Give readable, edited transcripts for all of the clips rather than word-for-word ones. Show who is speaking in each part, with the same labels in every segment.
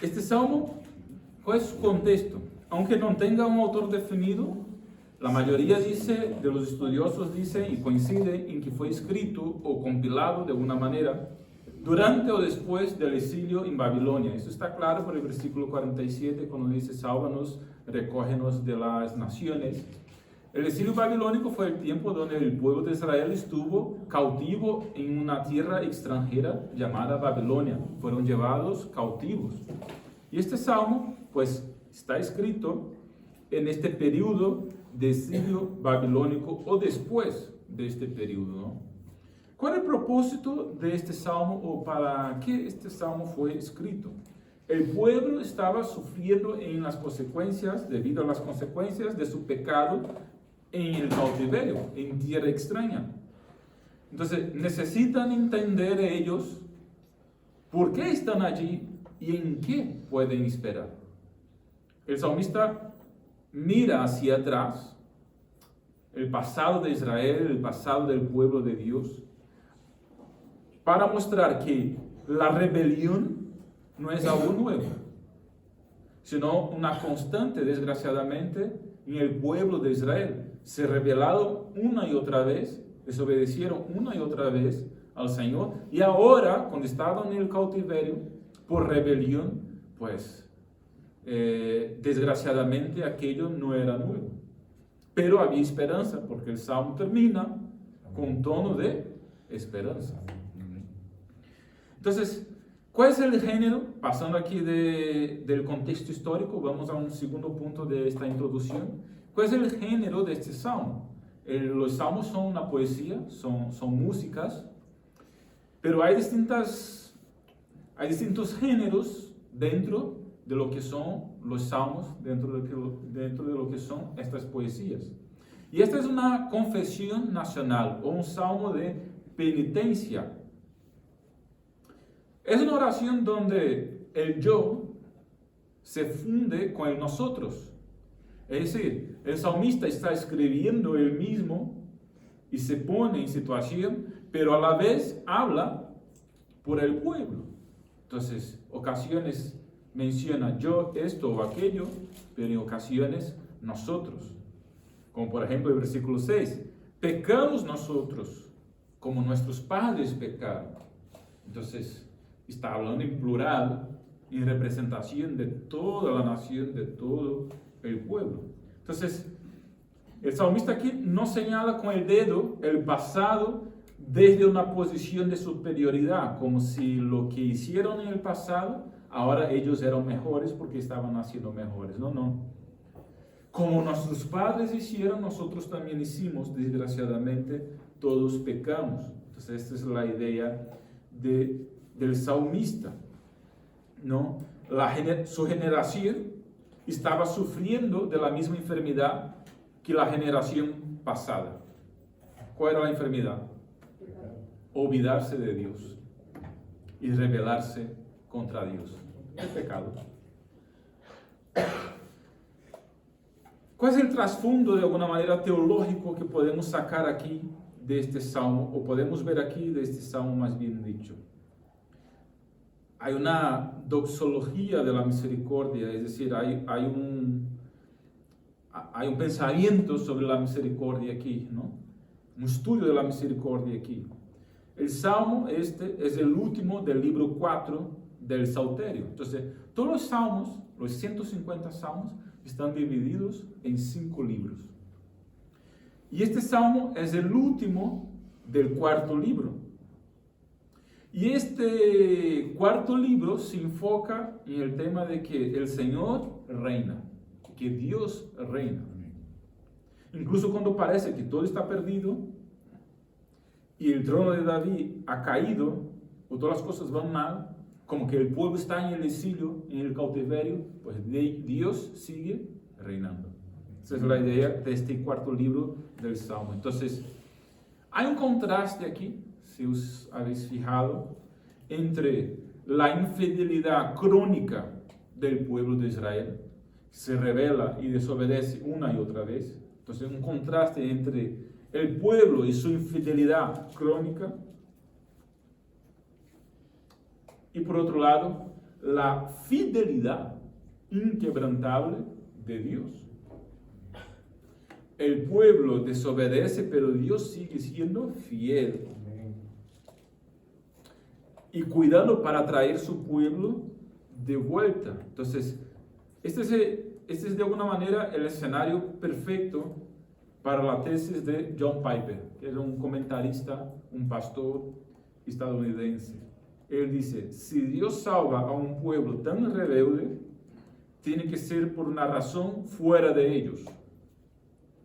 Speaker 1: Este salmo, ¿cuál es su contexto? Aunque no tenga un autor definido, la mayoría de los estudiosos dice y coincide en que fue escrito o compilado de alguna manera durante o después del exilio en Babilonia. Eso está claro por el versículo 47, cuando dice: sálvanos, recógenos de las naciones. El exilio babilónico fue el tiempo donde el pueblo de Israel estuvo cautivo en una tierra extranjera llamada Babilonia. Fueron llevados cautivos. Y este salmo, pues, está escrito en este periodo de exilio babilónico o después de este periodo, ¿no? ¿Cuál es el propósito de este salmo o para qué este salmo fue escrito? El pueblo estaba sufriendo en las consecuencias, debido a las consecuencias de su pecado en el cautiverio, en tierra extraña. Entonces, necesitan entender ellos por qué están allí y en qué pueden esperar. El salmista mira hacia atrás, el pasado de Israel, el pasado del pueblo de Dios, para mostrar que la rebelión no es algo nuevo, sino una constante, desgraciadamente, en el pueblo de Israel. Se rebelaron una y otra vez, desobedecieron una y otra vez al Señor, y ahora, cuando estaban en el cautiverio, por rebelión, pues, desgraciadamente, aquello no era nuevo. Pero había esperanza, porque el Salmo termina con un tono de esperanza. Entonces, ¿cuál es el género? Pasando aquí del contexto histórico, vamos a un segundo punto de esta introducción. ¿Cuál es el género de este salmo? Los salmos son una poesía, son músicas, pero hay distintos géneros dentro de lo que son los salmos, dentro de lo que son estas poesías. Y esta es una confesión nacional o un salmo de penitencia. Es una oración donde el yo se funde con el nosotros. Es decir, el salmista está escribiendo él mismo y se pone en situación, pero a la vez habla por el pueblo. Entonces, ocasiones menciona yo esto o aquello, pero en ocasiones nosotros. Como por ejemplo el versículo 6. Pecamos nosotros como nuestros padres pecaron. Entonces, está hablando en plural, en representación de toda la nación, de todo el pueblo. Entonces, el salmista aquí no señala con el dedo el pasado desde una posición de superioridad, como si lo que hicieron en el pasado, ahora ellos eran mejores porque estaban haciendo mejores. No, no. Como nuestros padres hicieron, nosotros también hicimos, desgraciadamente, todos pecamos. Entonces, esta es la idea del salmista, ¿no? Su generación estaba sufriendo de la misma enfermedad que la generación pasada. ¿Cuál era la enfermedad? Olvidarse de Dios y rebelarse contra Dios. El pecado. ¿Cuál es el trasfondo de alguna manera teológico que podemos sacar aquí de este salmo, o podemos ver aquí de este salmo más bien dicho? Hay una doxología de la misericordia, es decir, hay un pensamiento sobre la misericordia aquí, ¿no? Un estudio de la misericordia aquí. El salmo este es el último del libro 4 del Salterio. Entonces, todos los salmos, los 150 salmos, están divididos en 5 libros. Y este salmo es el último del cuarto libro. Y este cuarto libro se enfoca en el tema de que el Señor reina, que Dios reina. Incluso cuando parece que todo está perdido y el trono de David ha caído, o todas las cosas van mal, como que el pueblo está en el exilio, en el cautiverio, pues Dios sigue reinando. Esa es la idea de este cuarto libro del Salmo. Entonces, hay un contraste aquí, si os habéis fijado, entre la infidelidad crónica del pueblo de Israel, que se rebela y desobedece una y otra vez. Entonces, un contraste entre el pueblo y su infidelidad crónica. Y por otro lado, la fidelidad inquebrantable de Dios. El pueblo desobedece, pero Dios sigue siendo fiel y cuidando para traer su pueblo de vuelta. Entonces, este es de alguna manera el escenario perfecto para la tesis de John Piper, que era un comentarista, un pastor estadounidense. Él dice, si Dios salva a un pueblo tan rebelde, tiene que ser por una razón fuera de ellos.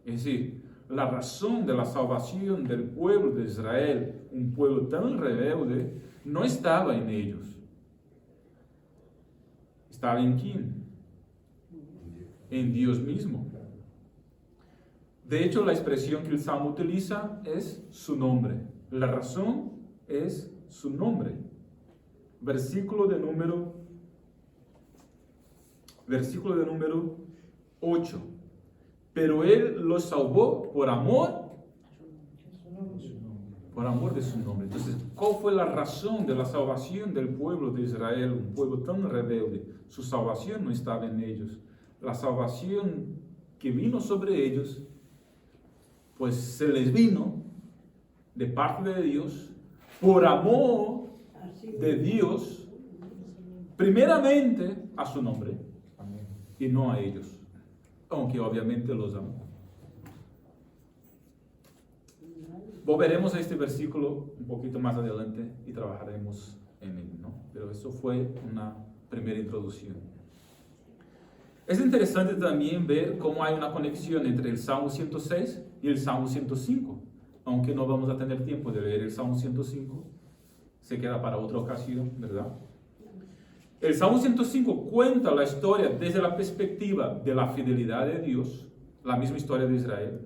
Speaker 1: Es decir, la razón de la salvación del pueblo de Israel, un pueblo tan rebelde, no estaba en ellos. ¿Estaba en quién? En Dios mismo. De hecho, la expresión que el Salmo utiliza es su nombre. La razón es su nombre. Versículo de número 8. Pero Él los salvó por amor de su nombre. Entonces, ¿cuál fue la razón de la salvación del pueblo de Israel? Un pueblo tan rebelde. Su salvación no estaba en ellos. La salvación que vino sobre ellos, pues se les vino de parte de Dios, por amor de Dios, primeramente a su nombre y no a ellos, aunque obviamente los amó. Volveremos a este versículo un poquito más adelante y trabajaremos en él, ¿no? Pero eso fue una primera introducción. Es interesante también ver cómo hay una conexión entre el Salmo 106 y el Salmo 105, aunque no vamos a tener tiempo de leer el Salmo 105, se queda para otra ocasión, ¿verdad? El Salmo 105 cuenta la historia desde la perspectiva de la fidelidad de Dios, la misma historia de Israel,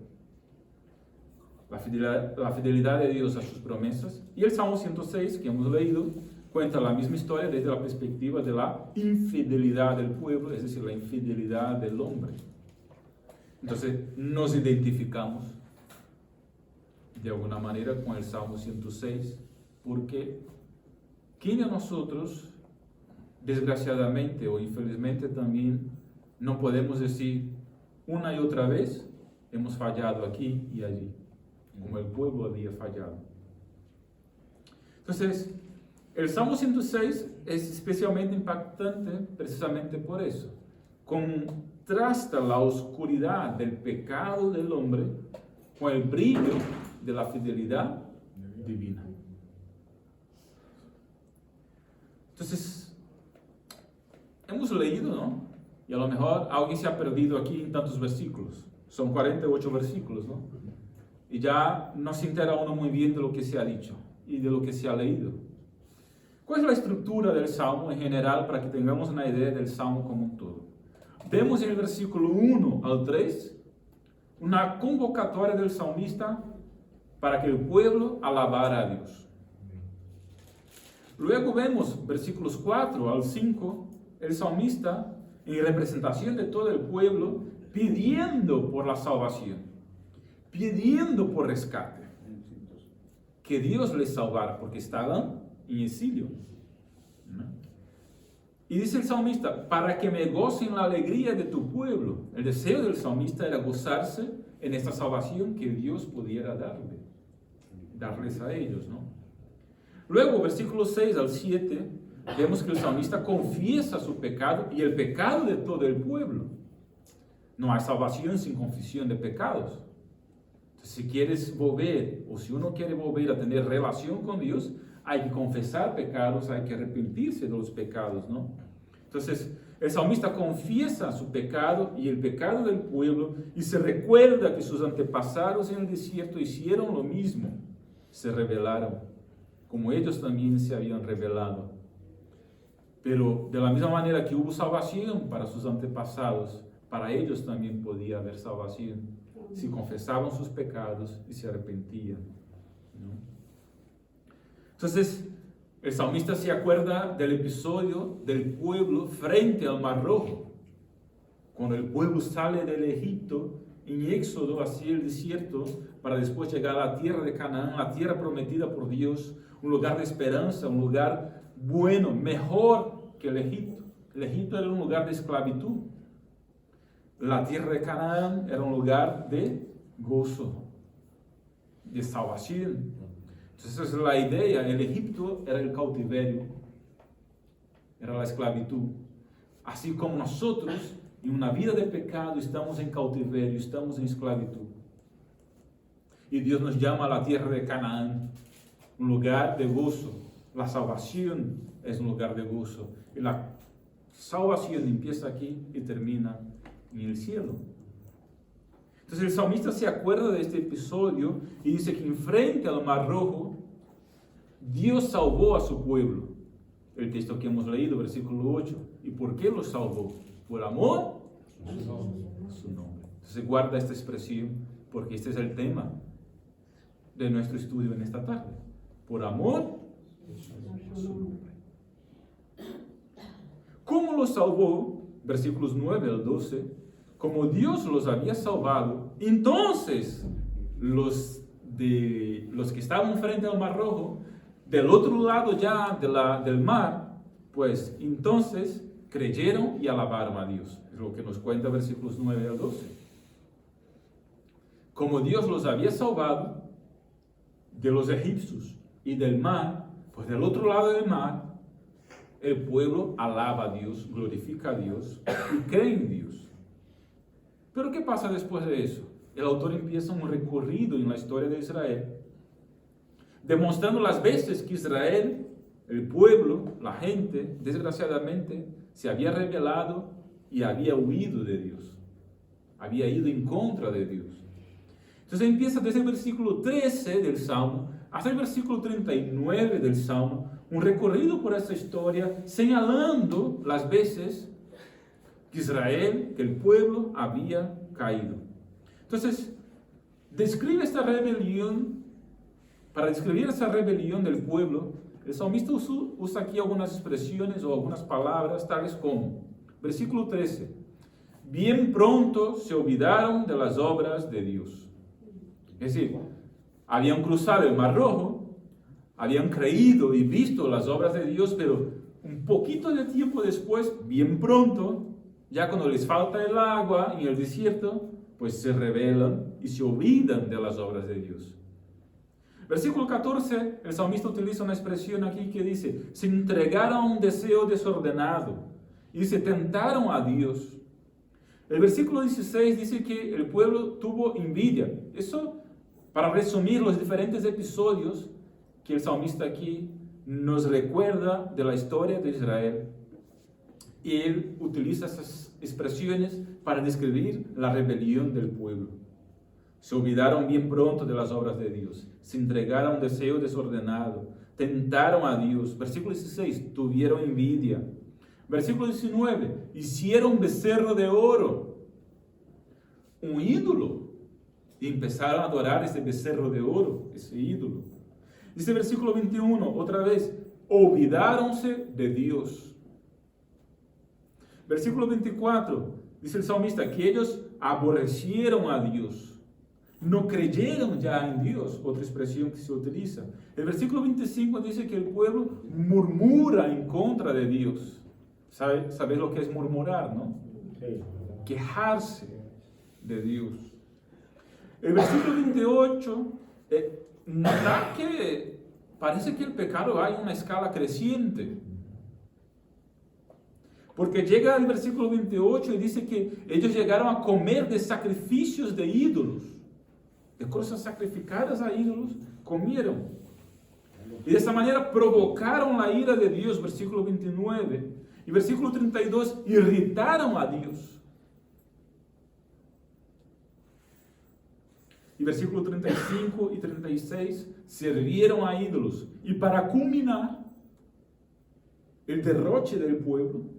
Speaker 1: la fidelidad de Dios a sus promesas, y el Salmo 106 que hemos leído cuenta la misma historia desde la perspectiva de la infidelidad del pueblo, es decir, la infidelidad del hombre. Entonces nos identificamos de alguna manera con el Salmo 106, porque ¿quién de nosotros, desgraciadamente o infelizmente también, no podemos decir una y otra vez, hemos fallado aquí y allí, como el pueblo había fallado? Entonces, el Salmo 106 es especialmente impactante precisamente por eso. Contrasta la oscuridad del pecado del hombre con el brillo de la fidelidad divina. Entonces, hemos leído, ¿no? Y a lo mejor alguien se ha perdido aquí en tantos versículos. Son 48 versículos, ¿no? Y ya no se entera uno muy bien de lo que se ha dicho y de lo que se ha leído. ¿Cuál es la estructura del Salmo en general para que tengamos una idea del Salmo como un todo? Vemos en el versículo 1 al 3 una convocatoria del salmista para que el pueblo alabara a Dios. Luego vemos versículos 4 al 5, el salmista en representación de todo el pueblo pidiendo por la salvación, pidiendo por rescate, que Dios les salvara porque estaban en exilio. Y dice el salmista, para que me goce en la alegría de tu pueblo. El deseo del salmista era gozarse en esta salvación que Dios pudiera darles a ellos, ¿no? Luego, versículos 6 al 7, vemos que el salmista confiesa su pecado y el pecado de todo el pueblo. No hay salvación sin confesión de pecados. Entonces, si quieres volver, o si uno quiere volver a tener relación con Dios, hay que confesar pecados, hay que arrepentirse de los pecados, ¿no? Entonces, el salmista confiesa su pecado y el pecado del pueblo y se recuerda que sus antepasados en el desierto hicieron lo mismo, se rebelaron, como ellos también se habían rebelado. Pero de la misma manera que hubo salvación para sus antepasados, para ellos también podía haber salvación, si confesaban sus pecados y se arrepentían, ¿no? Entonces, el salmista se acuerda del episodio del pueblo frente al Mar Rojo, cuando el pueblo sale del Egipto en éxodo hacia el desierto para después llegar a la tierra de Canaán, la tierra prometida por Dios, un lugar de esperanza, un lugar bueno, mejor que el Egipto. El Egipto era un lugar de esclavitud. La tierra de Canaán era un lugar de gozo, de salvación. Entonces la idea, el Egipto era el cautiverio, era la esclavitud. Así como nosotros, en una vida de pecado, estamos en cautiverio, estamos en esclavitud. Y Dios nos llama a la tierra de Canaán, un lugar de gozo. La salvación es un lugar de gozo. Y la salvación empieza aquí y termina en el cielo. Entonces el salmista se acuerda de este episodio y dice que en frente al Mar Rojo, Dios salvó a su pueblo. El texto que hemos leído, versículo 8. ¿Y por qué lo salvó? Por amor a su nombre. Entonces guarda esta expresión porque este es el tema de nuestro estudio en esta tarde. Por amor a su nombre. ¿Cómo lo salvó? Versículos 9 al 12. Como Dios los había salvado, entonces los que estaban frente al Mar Rojo, del otro lado ya del mar, pues entonces creyeron y alabaron a Dios. Es lo que nos cuenta versículos 9 al 12. Como Dios los había salvado de los egipcios y del mar, pues del otro lado del mar, el pueblo alaba a Dios, glorifica a Dios y cree en Dios. Pero ¿qué pasa después de eso? El autor empieza un recorrido en la historia de Israel, demostrando las veces que Israel, el pueblo, la gente, desgraciadamente, se había rebelado y había huido de Dios. Había ido en contra de Dios. Entonces empieza desde el versículo 13 del Salmo hasta el versículo 39 del Salmo, un recorrido por esta historia, señalando las veces que Israel, que el pueblo había caído. Entonces, describe esta rebelión. Para describir esa rebelión del pueblo, el salmista usa aquí algunas expresiones o algunas palabras, tales como, versículo 13, bien pronto se olvidaron de las obras de Dios. Es decir, habían cruzado el Mar Rojo, habían creído y visto las obras de Dios, pero un poquito de tiempo después, bien pronto, ya cuando les falta el agua en el desierto, pues se rebelan y se olvidan de las obras de Dios. Versículo 14, el salmista utiliza una expresión aquí que dice, se entregaron a un deseo desordenado y se tentaron a Dios. El versículo 16 dice que el pueblo tuvo envidia. Eso, para resumir los diferentes episodios que el salmista aquí nos recuerda de la historia de Israel. Y él utiliza esas expresiones para describir la rebelión del pueblo. Se olvidaron bien pronto de las obras de Dios. Se entregaron a un deseo desordenado. Tentaron a Dios. Versículo 16. Tuvieron envidia. Versículo 19. Hicieron becerro de oro. Un ídolo. Y empezaron a adorar ese becerro de oro. Ese ídolo. Dice versículo 21. Otra vez. Olvidáronse de Dios. Versículo 24, dice el salmista que ellos aborrecieron a Dios, no creyeron ya en Dios, otra expresión que se utiliza. El versículo 25 dice que el pueblo murmura en contra de Dios. ¿Sabes lo que es murmurar, no? Sí. Quejarse de Dios. El versículo 28, nota que parece que el pecado va en una escala creciente. Porque llega al versículo 28 y dice que ellos llegaron a comer de sacrificios de ídolos. De cosas sacrificadas a ídolos, comieron. Y de esta manera provocaron la ira de Dios, versículo 29. Y versículo 32, irritaron a Dios. Y versículo 35 y 36, sirvieron a ídolos. Y para culminar el derroche del pueblo,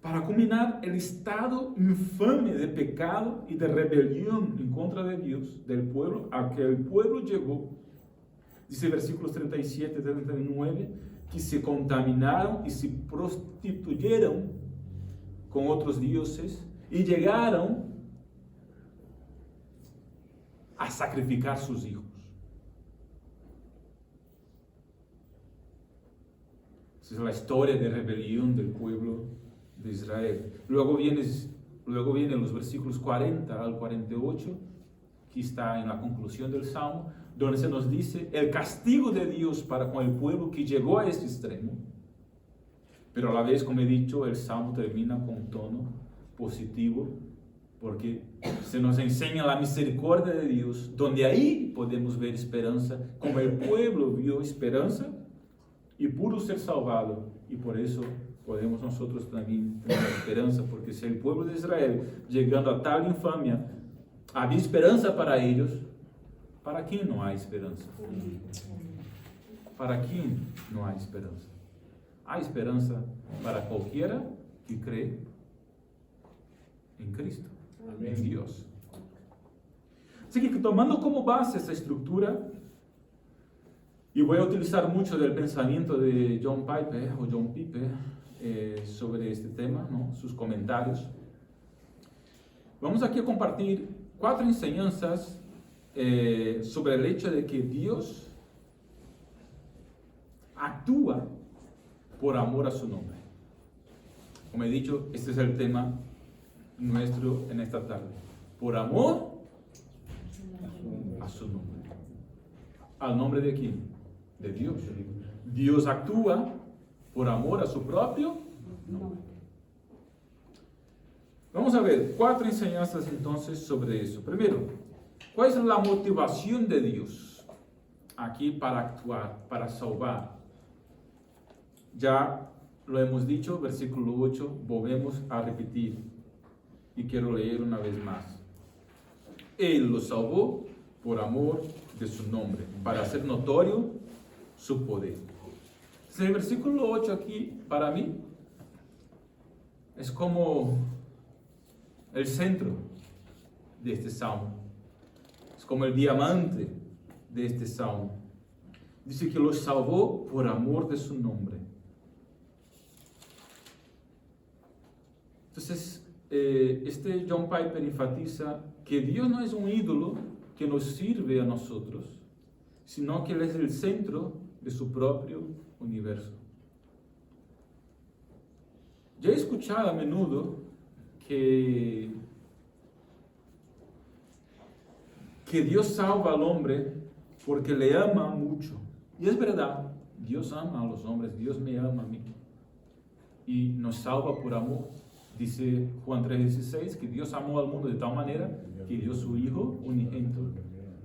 Speaker 1: para culminar el estado infame de pecado y de rebelión en contra de Dios, del pueblo, a que el pueblo llegó, dice versículos 37 y 39, que se contaminaron y se prostituyeron con otros dioses y llegaron a sacrificar sus hijos. Esa es la historia de rebelión del pueblo de Israel. Luego vienen los versículos 40 al 48, que está en la conclusión del Salmo, donde se nos dice el castigo de Dios para con el pueblo que llegó a este extremo. Pero a la vez, como he dicho, el Salmo termina con un tono positivo, porque se nos enseña la misericordia de Dios, donde ahí podemos ver esperanza, como el pueblo vio esperanza y pudo ser salvado, y por eso podemos nosotros también tener esperanza, porque si el pueblo de Israel, llegando a tal infamia, había esperanza para ellos, ¿para quién no hay esperanza? ¿Para quién no hay esperanza? Hay esperanza para cualquiera que cree en Cristo, en Dios. Así que tomando como base esta estructura, y voy a utilizar mucho del pensamiento de John Piper sobre este tema, ¿no? Sus comentarios. Vamos aquí a compartir 4 enseñanzas sobre el hecho de que Dios actúa por amor a su nombre. Como he dicho, este es el tema nuestro en esta tarde. Por amor a su nombre. ¿Al nombre de quién? De Dios. Dios actúa por amor a su propio nombre. Vamos a ver 4 enseñanzas entonces sobre eso. Primero, ¿cuál es la motivación de Dios aquí para actuar, para salvar? Ya lo hemos dicho, versículo 8, volvemos a repetir y quiero leer una vez más. Él lo salvó por amor de su nombre, para hacer notorio su poder. El versículo 8 aquí, para mí, es como el centro de este salmo. Es como el diamante de este salmo. Dice que lo salvó por amor de su nombre. Entonces, este John Piper enfatiza que Dios no es un ídolo que nos sirve a nosotros, sino que Él es el centro de su propio universo. Ya he escuchado a menudo que Dios salva al hombre porque le ama mucho. Y es verdad, Dios ama a los hombres, Dios me ama a mí. Y nos salva por amor. Dice Juan 3:16 que Dios amó al mundo de tal manera que dio su Hijo unigénito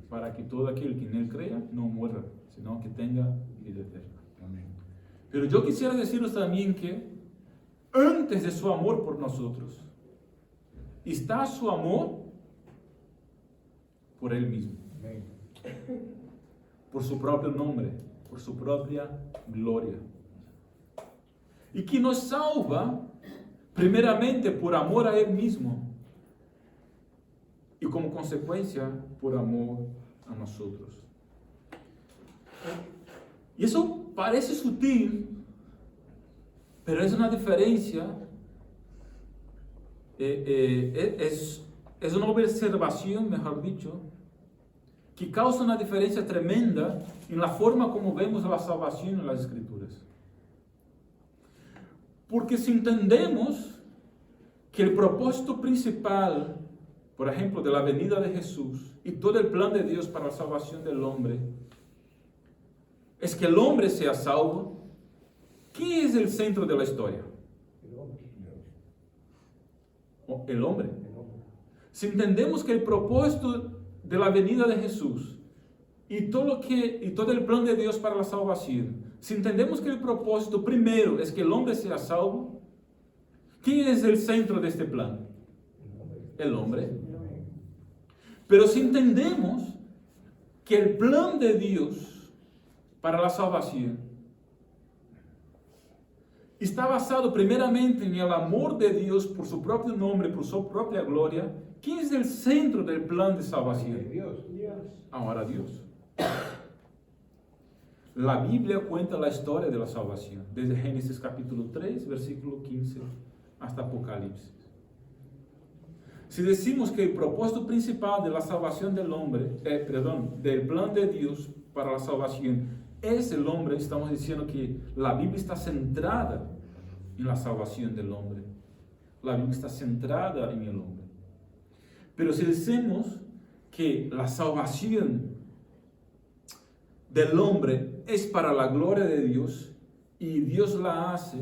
Speaker 1: para que todo aquel que en Él crea no muera, sino que tenga vida eterna. Amén. Pero yo quisiera deciros también que antes de su amor por nosotros está su amor por Él mismo. Amén. Por su propio nombre, por su propia gloria. Y que nos salva primeramente por amor a Él mismo y como consecuencia por amor a nosotros. Y eso parece sutil, pero es una diferencia, es una observación, mejor dicho, que causa una diferencia tremenda en la forma como vemos la salvación en las Escrituras. Porque si entendemos que el propósito principal, por ejemplo, de la venida de Jesús y todo el plan de Dios para la salvación del hombre, es que el hombre sea salvo, ¿quién es el centro de la historia? El hombre. Si entendemos que el propósito de la venida de Jesús y todo el plan de Dios para la salvación, si entendemos que el propósito primero es que el hombre sea salvo, ¿quién es el centro de este plan? El hombre. Pero si entendemos que el plan de Dios para la salvación está basado primeramente en el amor de Dios por su propio nombre, por su propia gloria, ¿quién es el centro del plan de salvación?
Speaker 2: Dios.
Speaker 1: Ahora Dios. La Biblia cuenta la historia de la salvación, desde Génesis capítulo 3, versículo 15, hasta Apocalipsis. Si decimos que el propósito principal de la salvación del hombre, del plan de Dios para la salvación, es el hombre, estamos diciendo que la Biblia está centrada en la salvación del hombre. La Biblia está centrada en el hombre. Pero si decimos que la salvación del hombre es para la gloria de Dios y Dios la hace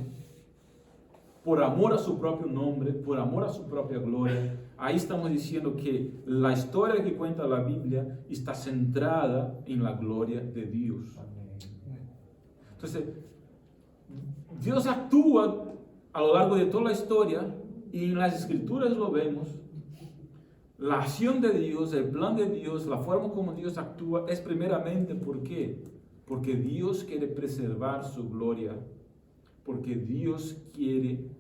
Speaker 1: por amor a su propio nombre, por amor a su propia gloria, ahí estamos diciendo que la historia que cuenta la Biblia está centrada en la gloria de Dios. Entonces, Dios actúa a lo largo de toda la historia y en las Escrituras lo vemos. La acción de Dios, el plan de Dios, la forma como Dios actúa es primeramente ¿por qué? Porque Dios quiere preservar su gloria, porque Dios quiere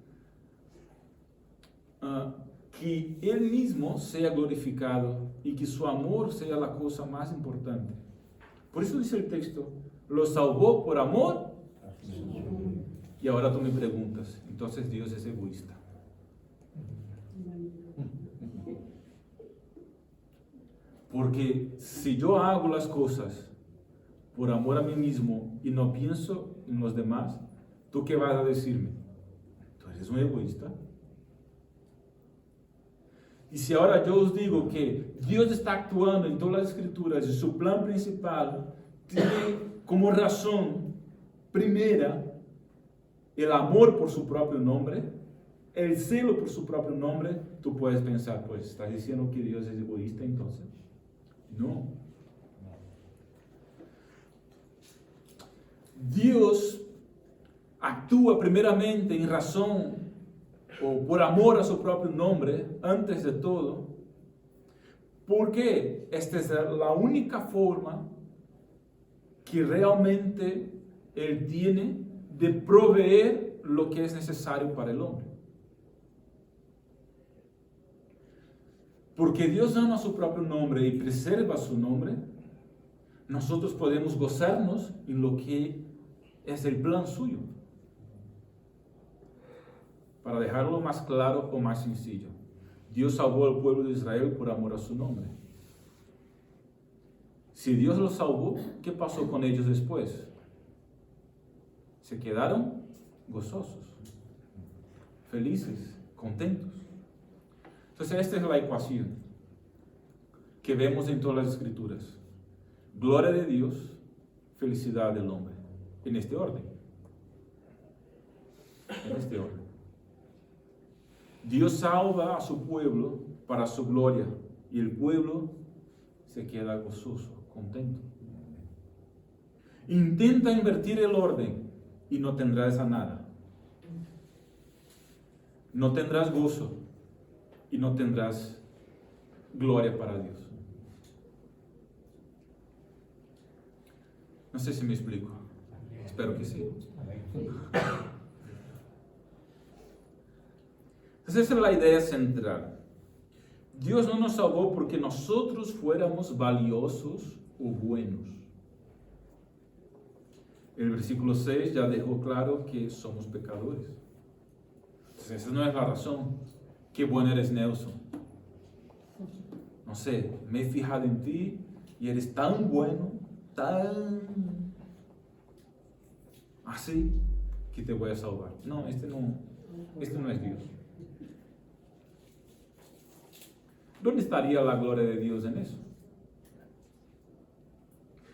Speaker 1: que Él mismo sea glorificado y que su amor sea la cosa más importante. Por eso dice el texto, lo salvó por amor. Y ahora tú me preguntas, entonces Dios es egoísta. Porque si yo hago las cosas por amor a mí mismo y no pienso en los demás, ¿tú qué vas a decirme? ¿Tú eres un egoísta? Y si ahora yo os digo que Dios está actuando en todas las Escrituras y su plan principal tiene como razón primera el amor por su propio nombre, el celo por su propio nombre, tú puedes pensar, pues, ¿estás diciendo que Dios es egoísta entonces? No. Dios actúa primeramente en razón o por amor a su propio nombre, antes de todo, porque esta es la única forma que realmente Él tiene de proveer lo que es necesario para el hombre. Porque Dios ama su propio nombre y preserva su nombre, nosotros podemos gozarnos en lo que es el plan suyo. Para dejarlo más claro o más sencillo, Dios salvó al pueblo de Israel por amor a su nombre. Si Dios los salvó, ¿qué pasó con ellos después? Se quedaron gozosos, felices, contentos. Entonces esta es la ecuación que vemos en todas las Escrituras. Gloria de Dios, felicidad del hombre. En este orden. En este orden. Dios salva a su pueblo para su gloria y el pueblo se queda gozoso, contento. Intenta invertir el orden y no tendrás a nada. No tendrás gozo y no tendrás gloria para Dios. No sé si me explico. Espero que sí. Entonces esa es la idea central. Dios no nos salvó porque nosotros fuéramos valiosos o buenos. El versículo 6 ya dejó claro que somos pecadores. Entonces esa no es la razón. Qué bueno eres, Nelson. No sé, me he fijado en ti y eres tan bueno, tan así, que te voy a salvar. No, este no es Dios. ¿Dónde estaría la gloria de Dios en eso?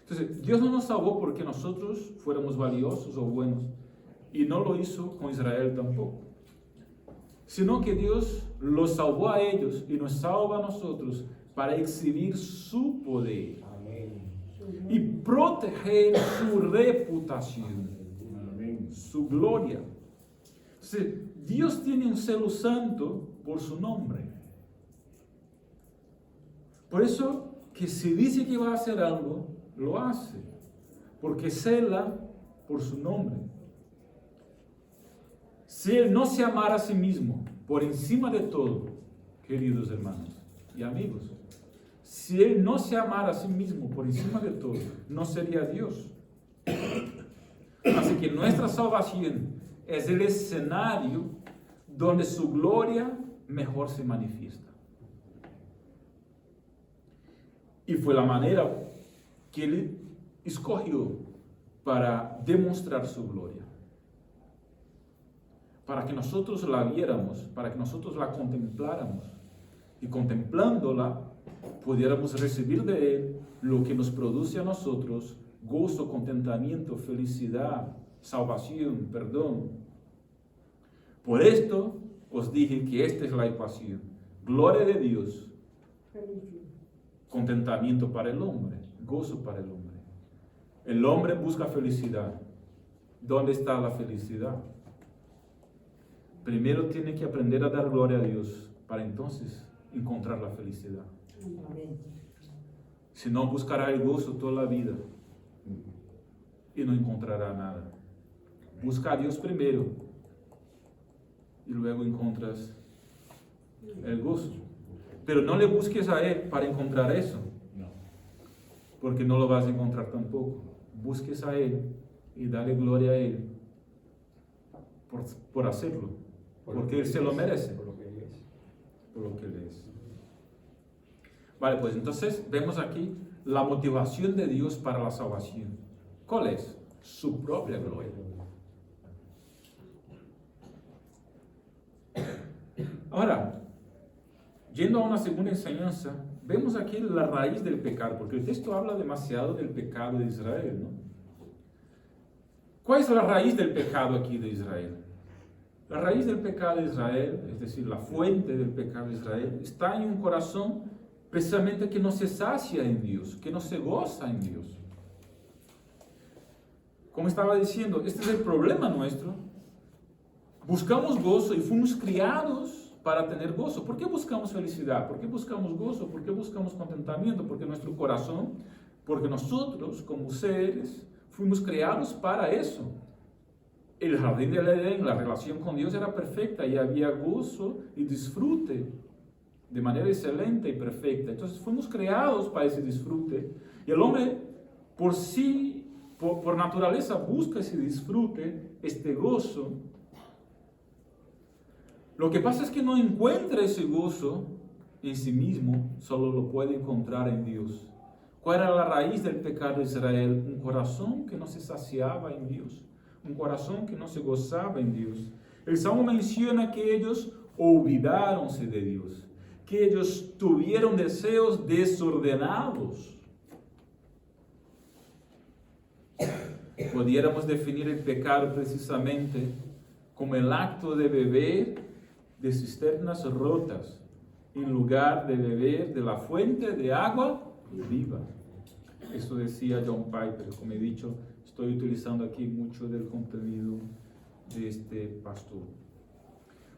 Speaker 1: Entonces, Dios no nos salvó porque nosotros fuéramos valiosos o buenos. Y no lo hizo con Israel tampoco. Sino que Dios los salvó a ellos y nos salva a nosotros para exhibir su poder. Amén. Y proteger su reputación, amén, su gloria. Entonces, Dios tiene un celo santo por su nombre. Por eso que si dice que va a hacer algo, lo hace, porque cela por su nombre. Si Él no se amara a sí mismo por encima de todo, queridos hermanos y amigos, si Él no se amara a sí mismo por encima de todo, no sería Dios. Así que nuestra salvación es el escenario donde su gloria mejor se manifiesta. Y fue la manera que Él escogió para demostrar su gloria, para que nosotros la viéramos, para que nosotros la contempláramos y contemplándola pudiéramos recibir de Él lo que nos produce a nosotros gozo, contentamiento, felicidad, salvación, perdón. Por esto os dije que esta es la ecuación: gloria de Dios, contentamiento para el hombre, gozo para el hombre. El hombre busca felicidad. ¿Dónde está la felicidad? Primero tiene que aprender a dar gloria a Dios para entonces encontrar la felicidad. Si no, buscará el gozo toda la vida y no encontrará nada. Busca a Dios primero y luego encuentras el gozo. Pero no le busques a Él para encontrar eso, porque no lo vas a encontrar tampoco. Busques a Él y dale gloria a Él por hacerlo, porque Él se lo merece, por lo que Él es. Vale, pues entonces vemos aquí la motivación de Dios para la salvación. ¿Cuál es? Su propia gloria. Ahora, yendo a una segunda enseñanza, vemos aquí la raíz del pecado, porque el texto habla demasiado del pecado de Israel, ¿no? ¿Cuál es la raíz del pecado aquí de Israel? La raíz del pecado de Israel, es decir, la fuente del pecado de Israel, está en un corazón precisamente que no se sacia en Dios, que no se goza en Dios. Como estaba diciendo, este es el problema nuestro. Buscamos gozo y fuimos criados para tener gozo. ¿Por qué buscamos felicidad? ¿Por qué buscamos gozo? ¿Por qué buscamos contentamiento? Porque nuestro corazón, porque nosotros como seres fuimos creados para eso. El jardín del Edén, la relación con Dios era perfecta y había gozo y disfrute de manera excelente y perfecta. Entonces fuimos creados para ese disfrute y el hombre por sí, por naturaleza busca ese disfrute, este gozo. Lo que pasa es que no encuentra ese gozo en sí mismo, solo lo puede encontrar en Dios. ¿Cuál era la raíz del pecado de Israel? Un corazón que no se saciaba en Dios, un corazón que no se gozaba en Dios. El Salmo menciona que ellos olvidaronse de Dios, que ellos tuvieron deseos desordenados. Pudiéramos definir el pecado precisamente como el acto de beber de cisternas rotas en lugar de beber de la fuente de agua viva. Eso decía John Piper. Como he dicho, estoy utilizando aquí mucho del contenido de este pastor.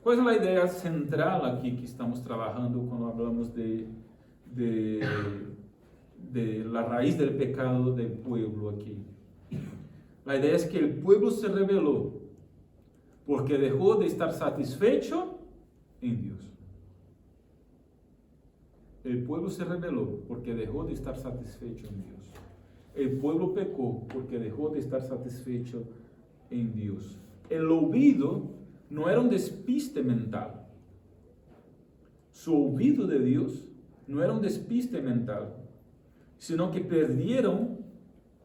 Speaker 1: ¿Cuál es la idea central aquí que estamos trabajando cuando hablamos de la raíz del pecado del pueblo aquí? La idea es que el pueblo se rebeló porque dejó de estar satisfecho en Dios. El pueblo se rebeló porque dejó de estar satisfecho en Dios. El pueblo pecó porque dejó de estar satisfecho en Dios. El olvido no era un despiste mental. Su olvido de Dios no era un despiste mental, sino que perdieron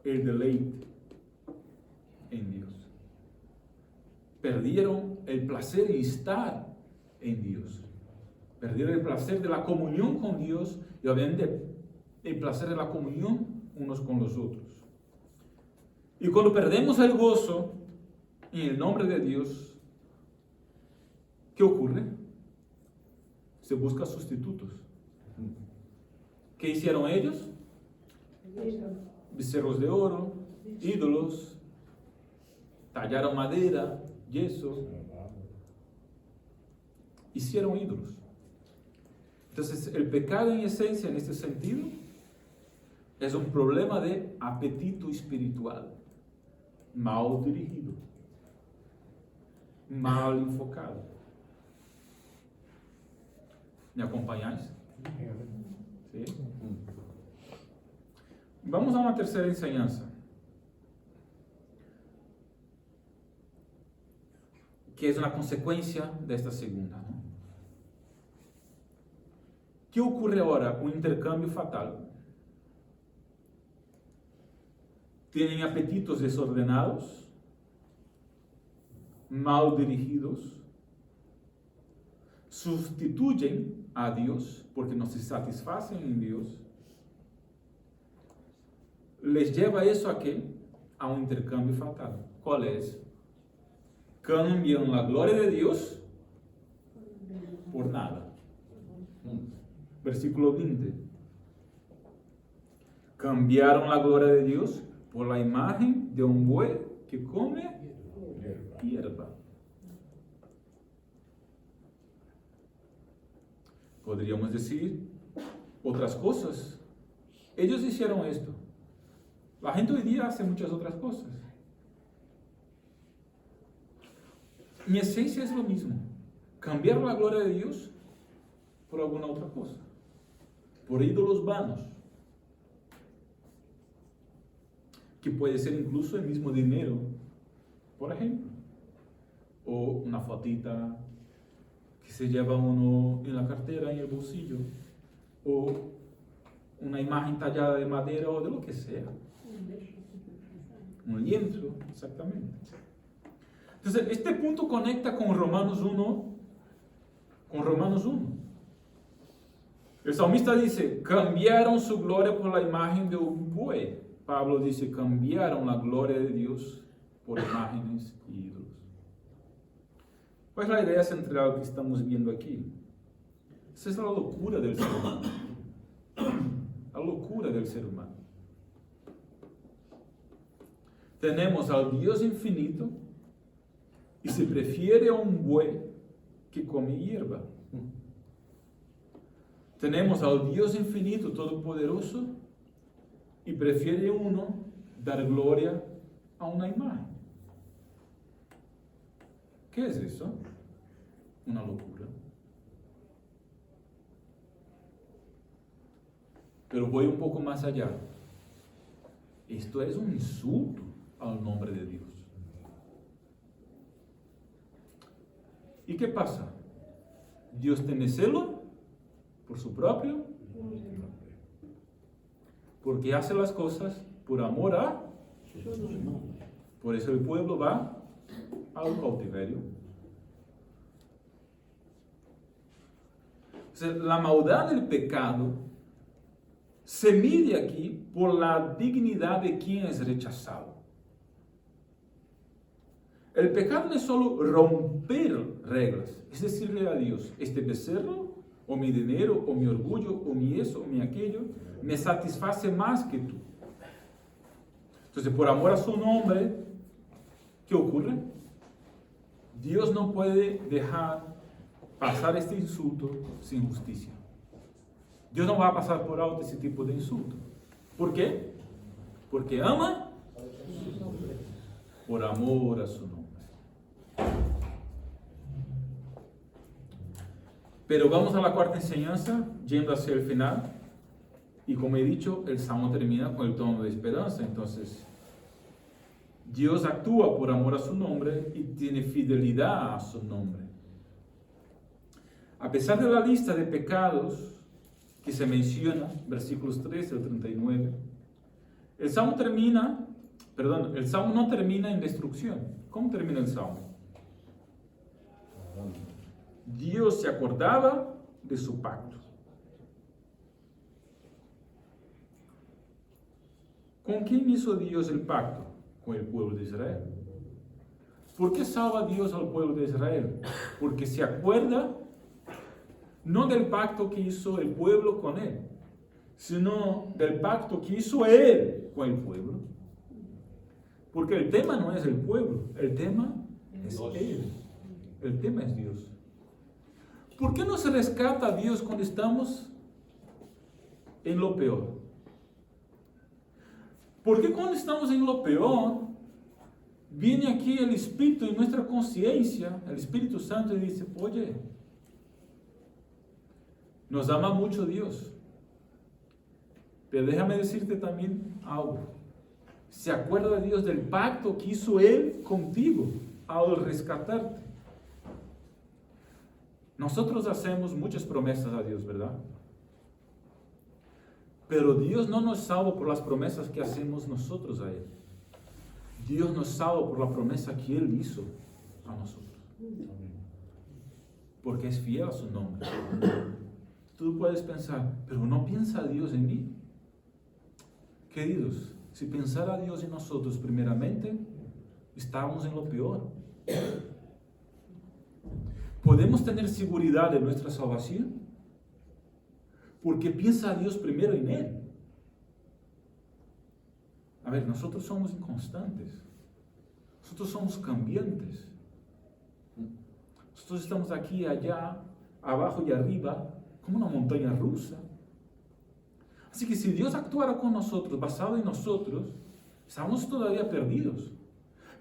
Speaker 1: el deleite en Dios. Perdieron el placer en estar en Dios. Perdieron el placer de la comunión con Dios y obviamente el placer de la comunión unos con los otros. Y cuando perdemos el gozo en el nombre de Dios, ¿qué ocurre? Se buscan sustitutos. ¿Qué hicieron ellos? Becerros de oro, ídolos, tallaron madera, yeso, hicieron ídolos. Entonces, el pecado en esencia, en este sentido, es un problema de apetito espiritual, mal dirigido, mal enfocado. ¿Me acompañáis? ¿Sí? Vamos a una tercera enseñanza, que es una consecuencia de esta segunda, ¿no? ¿Qué ocurre ahora? Un intercambio fatal. tienen apetitos desordenados, mal dirigidos, sustituyen a Dios porque no se satisfacen en Dios. Les lleva eso a qué? A un intercambio fatal. ¿Cuál es? Cambian la gloria de Dios por nada. Versículo 20. Cambiaron la gloria de Dios por la imagen de un buey que come hierba. Podríamos decir otras cosas. Ellos hicieron esto. La gente hoy día hace muchas otras cosas. Mi esencia es lo mismo. Cambiar la gloria de Dios por alguna otra cosa. Por ídolos vanos. Que puede ser incluso el mismo dinero, por ejemplo. O una fotita que se lleva uno en la cartera, en el bolsillo. O una imagen tallada de madera o de lo que sea. Un lienzo, exactamente. Entonces, este punto conecta con Romanos 1. Con Romanos 1. El salmista dice, cambiaron su gloria por la imagen de un buey. Pablo dice, cambiaron la gloria de Dios por imágenes y ídolos. ¿Cuál es la idea central que estamos viendo aquí? Esa es la locura del ser humano. La locura del ser humano. Tenemos al Dios infinito y se prefiere a un buey que come hierba. Tenemos al Dios infinito, todopoderoso, y prefiere uno dar gloria a una imagen. ¿Qué es eso? Una locura. Pero voy un poco más allá. Esto es un insulto al nombre de Dios. ¿Y qué pasa? Dios tiene celo por su propio, porque hace las cosas por amor a. Por eso el pueblo va al cautiverio. O sea, la maldad del pecado se mide aquí por la dignidad de quien es rechazado. El pecado no es solo romper reglas, es decirle a Dios, este becerro, o mi dinero, o mi orgullo, o mi eso, o mi aquello, me satisface más que tú. Entonces, por amor a su nombre, ¿qué ocurre? Dios no puede dejar pasar este insulto sin justicia. Dios no va a pasar por alto ese tipo de insulto. ¿Por qué? Porque ama por amor a su nombre. Pero vamos a la cuarta enseñanza, yendo hacia el final. Y como he dicho, el Salmo termina con el tono de esperanza. Entonces, Dios actúa por amor a su nombre y tiene fidelidad a su nombre. A pesar de la lista de pecados que se menciona, versículos 13 al 39, el Salmo no termina en destrucción. ¿Cómo termina el Salmo? Dios se acordaba de su pacto. ¿Con quién hizo Dios el pacto? Con el pueblo de Israel. ¿Por qué salva Dios al pueblo de Israel? Porque se acuerda no del pacto que hizo el pueblo con él, sino del pacto que hizo él con el pueblo. Porque el tema no es el pueblo, el tema es él. El tema es Dios. ¿Por qué no se rescata a Dios cuando estamos en lo peor? ¿Por qué cuando estamos en lo peor, viene aquí el Espíritu en nuestra conciencia, el Espíritu Santo, y dice, oye, nos ama mucho Dios, pero déjame decirte también algo. Se acuerda Dios del pacto que hizo Él contigo al rescatarte. Nosotros hacemos muchas promesas a Dios, ¿verdad? Pero Dios no nos salva por las promesas que hacemos nosotros a Él. Dios nos salva por la promesa que Él hizo a nosotros. Porque es fiel a su nombre. Tú puedes pensar, pero ¿no piensa Dios en mí? Queridos, si pensara Dios en nosotros primeramente, estábamos en lo peor. ¿Podemos tener seguridad de nuestra salvación? Porque piensa Dios primero en Él. A ver, nosotros somos inconstantes. Nosotros somos cambiantes. Nosotros estamos aquí, allá, abajo y arriba, como una montaña rusa. Así que si Dios actuara con nosotros, basado en nosotros, estamos todavía perdidos.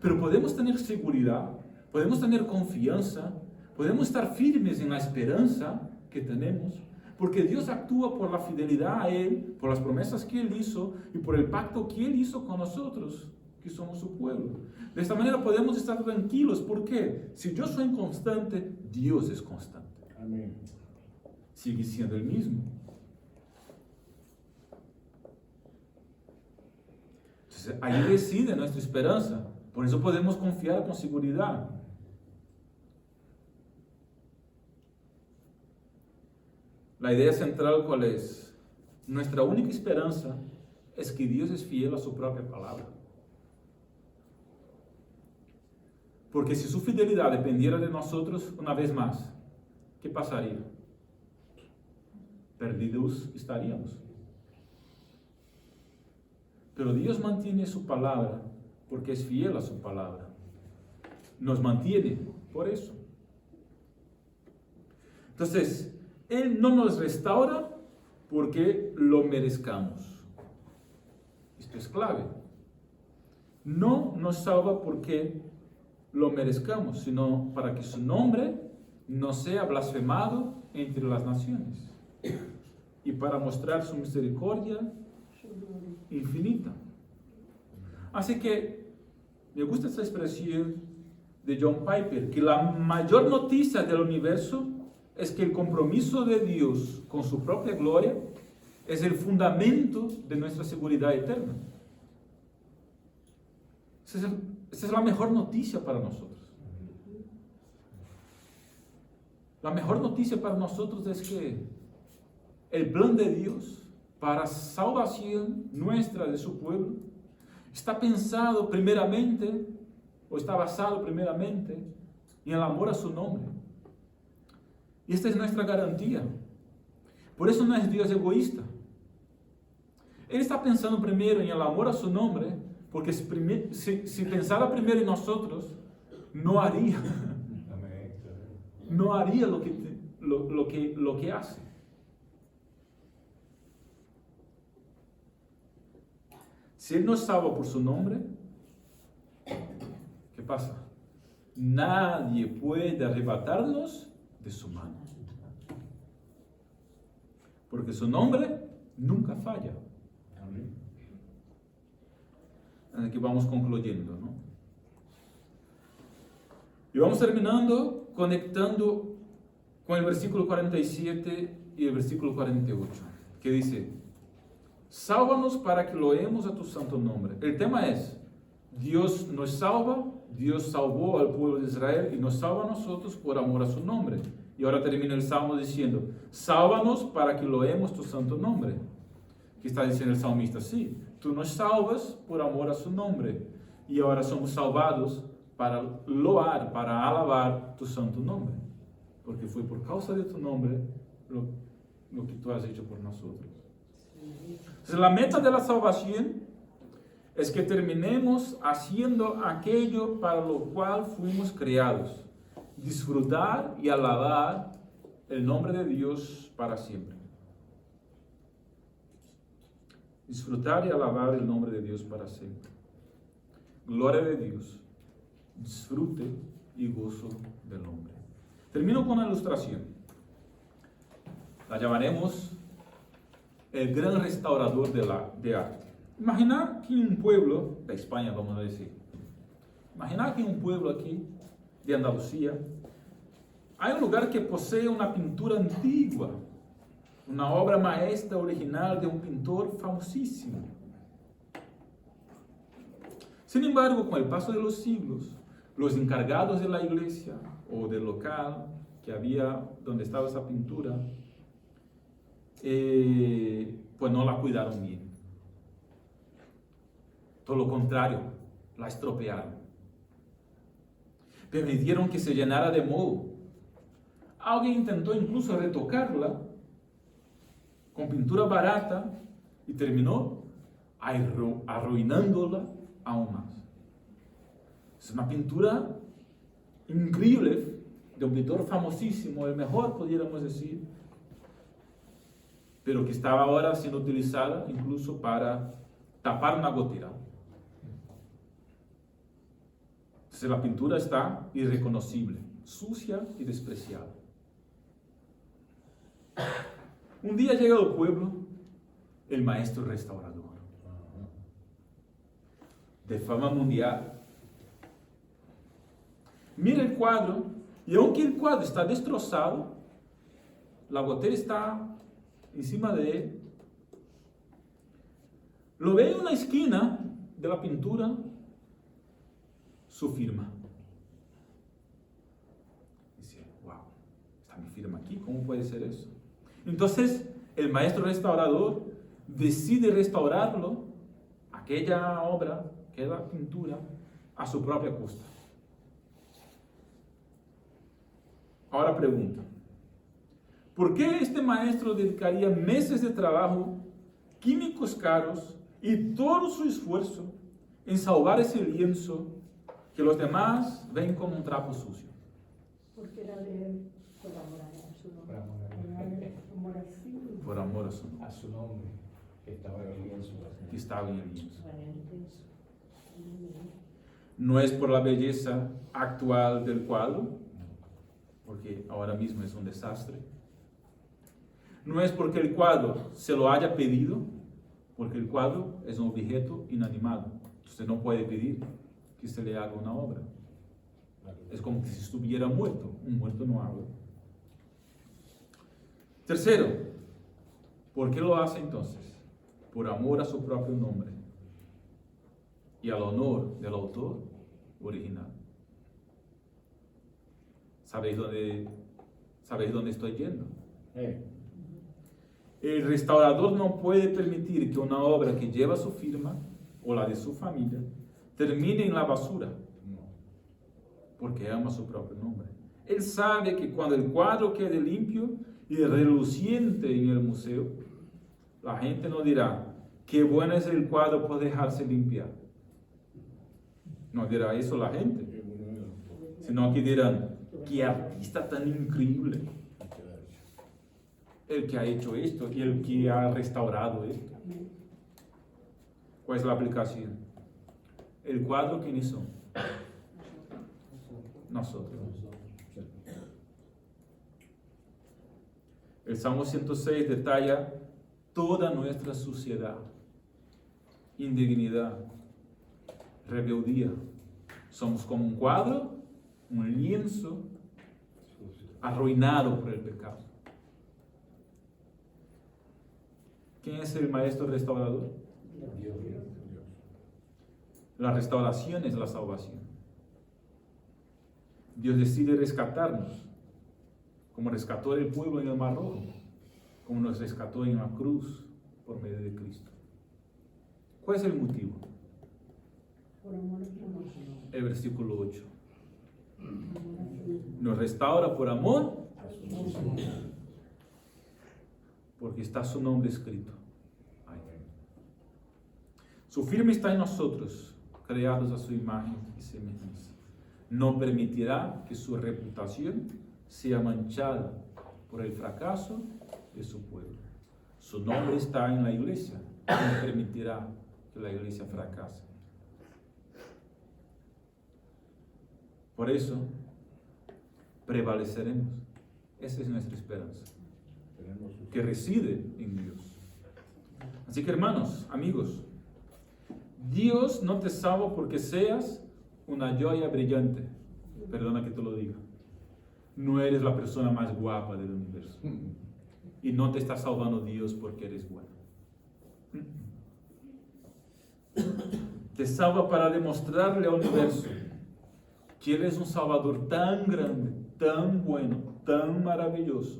Speaker 1: Pero podemos tener seguridad, podemos tener confianza, podemos estar firmes en la esperanza que tenemos, porque Dios actúa por la fidelidad a Él, por las promesas que Él hizo y por el pacto que Él hizo con nosotros, que somos su pueblo. De esta manera podemos estar tranquilos. ¿Por qué? Si yo soy inconstante, Dios es constante.
Speaker 2: Amén.
Speaker 1: Sigue siendo el mismo. Entonces, ahí reside nuestra esperanza. Por eso podemos confiar con seguridad. La idea central, ¿cuál es? Nuestra única esperanza es que Dios es fiel a su propia palabra. Porque si su fidelidad dependiera de nosotros, una vez más, ¿qué pasaría? Perdidos estaríamos. Pero Dios mantiene su palabra porque es fiel a su palabra. Nos mantiene por eso. Entonces, Él no nos restaura porque lo merezcamos. Esto es clave. No nos salva porque lo merezcamos, sino para que su nombre no sea blasfemado entre las naciones y para mostrar su misericordia infinita. Así que me gusta esta expresión de John Piper, que la mayor noticia del universo es que el compromiso de Dios con su propia gloria es el fundamento de nuestra seguridad eterna. Esa es la mejor noticia para nosotros. La mejor noticia para nosotros es que el plan de Dios para salvación nuestra de su pueblo está pensado primeramente, o está basado primeramente en el amor a su nombre. Y esta es nuestra garantía. Por eso no es Dios egoísta. Él está pensando primero en el amor a su nombre, porque si pensara primero en nosotros, no haría lo que hace. Si Él nos salva por su nombre, ¿qué pasa? Nadie puede arrebatarnos de su mano. Porque su nombre nunca falla. Aquí vamos concluyendo, ¿no? Y vamos terminando, conectando con el versículo 47 y el versículo 48, que dice: sálvanos para que loemos a tu santo nombre. El tema es, Dios nos salva, Dios salvó al pueblo de Israel y nos salva a nosotros por amor a su nombre. Y ahora termina el Salmo diciendo, sálvanos para que loemos tu santo nombre. ¿Qué está diciendo el salmista? Sí, tú nos salvas por amor a su nombre. Y ahora somos salvados para loar, para alabar tu santo nombre. Porque fue por causa de tu nombre lo que tú has hecho por nosotros. Entonces, la meta de la salvación es que terminemos haciendo aquello para lo cual fuimos creados. Disfrutar y alabar el nombre de Dios para siempre. Disfrutar y alabar el nombre de Dios para siempre. Gloria de Dios, disfrute y gozo del hombre. Termino con una ilustración. La llamaremos el gran restaurador de arte. Imagina que en un pueblo de España, vamos a decir, imagina que en un pueblo aquí de Andalucía hay un lugar que posee una pintura antigua, una obra maestra original de un pintor famosísimo. Sin embargo, con el paso de los siglos, los encargados de la iglesia o del local que había donde estaba esa pintura, pues no la cuidaron bien. Todo lo contrario, la estropearon. Permitieron que se llenara de moho. Alguien intentó incluso retocarla con pintura barata y terminó arruinándola aún más. Es una pintura increíble de un pintor famosísimo, el mejor, pudiéramos decir, pero que estaba ahora siendo utilizada incluso para tapar una gotera. Entonces la pintura está irreconocible, sucia y despreciada. Un día llega al pueblo el maestro restaurador, de fama mundial. Mira el cuadro, y aunque el cuadro está destrozado, la gotera está encima de él. Lo ve en una esquina de la pintura, su firma. Dice, wow, está mi firma aquí, ¿cómo puede ser eso? Entonces, el maestro restaurador decide restaurarlo, aquella obra, aquella pintura, a su propia costa. Ahora pregunta, ¿por qué este maestro dedicaría meses de trabajo, químicos caros y todo su esfuerzo en salvar ese lienzo que los demás ven como un trapo sucio?
Speaker 2: Porque era de él, por amor a su nombre.
Speaker 1: Por amor a su nombre.
Speaker 3: A su nombre, que estaba en el lienzo.
Speaker 1: Que estaba en el lienzo. No es por la belleza actual del cuadro, porque ahora mismo es un desastre. No es porque el cuadro se lo haya pedido, porque el cuadro es un objeto inanimado. Usted no puede pedir que se le haga una obra. Es como si estuviera muerto. Un muerto no habla. Tercero, ¿por qué lo hace entonces? Por amor a su propio nombre y al honor del autor original. ¿Sabéis dónde estoy yendo? El restaurador no puede permitir que una obra que lleva su firma o la de su familia termine en la basura, porque ama su propio nombre. Él sabe que cuando el cuadro quede limpio y reluciente en el museo, la gente no dirá, qué bueno es el cuadro por dejarse limpiar. No dirá eso la gente, sino que dirán, qué artista tan increíble, el que ha hecho esto y el que ha restaurado esto. ¿Cuál es la aplicación? El cuadro, ¿quiénes son? Nosotros. El Salmo 106 detalla toda nuestra suciedad, indignidad, rebeldía. Somos como un cuadro, un lienzo arruinado por el pecado. ¿Quién es el maestro restaurador?
Speaker 3: Dios.
Speaker 1: La restauración es la salvación. Dios decide rescatarnos, como rescató el pueblo en el Mar Rojo, como nos rescató en la cruz por medio de Cristo. ¿Cuál es el motivo?
Speaker 2: Por amor a su nombre.
Speaker 1: El versículo 8. Nos restaura por amor, porque está su nombre escrito. Ahí. Su firma está en nosotros, creados a su imagen y semejanza. No permitirá que su reputación sea manchada por el fracaso de su pueblo. Su nombre está en la iglesia, no permitirá que la iglesia fracase. Por eso, prevaleceremos. Esa es nuestra esperanza, que reside en Dios. Así que, hermanos, amigos, Dios no te salva porque seas una joya brillante. Perdona que te lo diga. No eres la persona más guapa del universo. Y no te está salvando Dios porque eres bueno. te salva para demostrarle al universo que Él es un Salvador tan grande, tan bueno, tan maravilloso,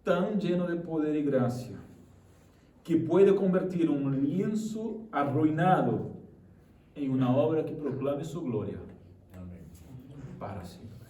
Speaker 1: tan lleno de poder y gracia, que puede convertir un lienzo arruinado en una obra que proclame su gloria
Speaker 3: Amén.
Speaker 1: para siempre.